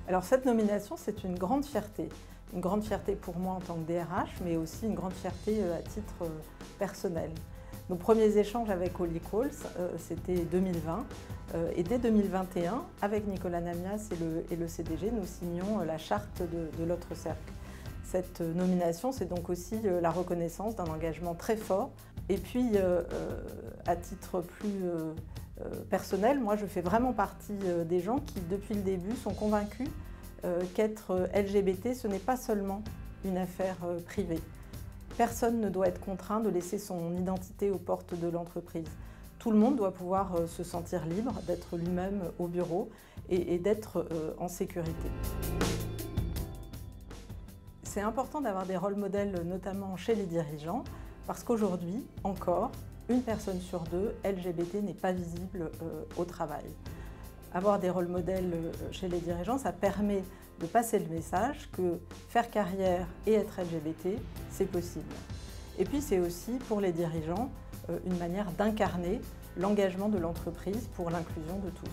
Alors cette nomination, c'est une grande fierté. Une grande fierté pour moi en tant que DRH, mais aussi une grande fierté à titre personnel. Nos premiers échanges avec Holy Calls, c'était 2020. Et dès 2021, avec Nicolas Namias et le CDG, nous signions la charte de l'autre cercle. Cette nomination, c'est donc aussi la reconnaissance d'un engagement très fort. Et puis, à titre plus personnel, moi je fais vraiment partie des gens qui, depuis le début, sont convaincus qu'être LGBT, ce n'est pas seulement une affaire privée. Personne ne doit être contraint de laisser son identité aux portes de l'entreprise. Tout le monde doit pouvoir se sentir libre d'être lui-même au bureau et d'être en sécurité. C'est important d'avoir des rôles modèles, notamment chez les dirigeants, parce qu'aujourd'hui, encore, une personne sur deux LGBT n'est pas visible au travail. Avoir des rôles modèles chez les dirigeants, ça permet de passer le message que faire carrière et être LGBT, c'est possible. Et puis c'est aussi pour les dirigeants une manière d'incarner l'engagement de l'entreprise pour l'inclusion de tous.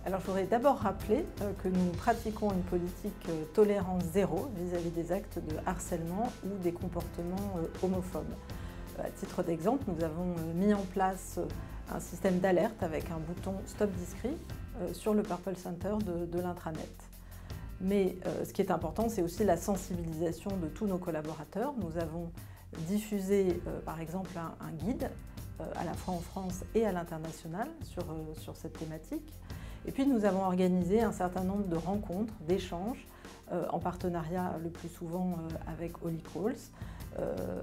Alors je voudrais d'abord rappeler que nous pratiquons une politique tolérance zéro vis-à-vis des actes de harcèlement ou des comportements homophobes. À titre d'exemple, nous avons mis en place un système d'alerte avec un bouton Stop Discrit sur le Purple Center de l'intranet. Mais ce qui est important, c'est aussi la sensibilisation de tous nos collaborateurs. Nous avons diffusé par exemple un guide à la fois en France et à l'international sur cette thématique. Et puis nous avons organisé un certain nombre de rencontres, d'échanges, en partenariat le plus souvent avec Holy Calls,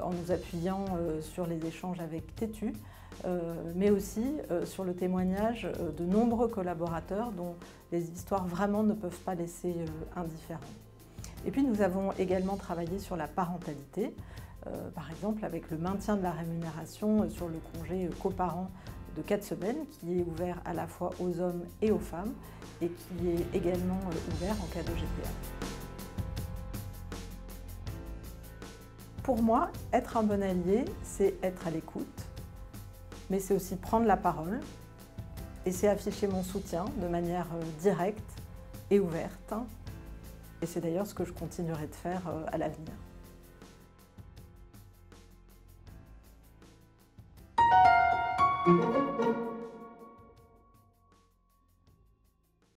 en nous appuyant sur les échanges avec Tétu, mais aussi sur le témoignage de nombreux collaborateurs dont les histoires vraiment ne peuvent pas laisser indifférents. Et puis nous avons également travaillé sur la parentalité, par exemple avec le maintien de la rémunération sur le congé coparent de 4 semaines, qui est ouvert à la fois aux hommes et aux femmes, et qui est également ouvert en cas de GPA. Pour moi, être un bon allié, c'est être à l'écoute, mais c'est aussi prendre la parole, et c'est afficher mon soutien de manière directe et ouverte. Et c'est d'ailleurs ce que je continuerai de faire à l'avenir.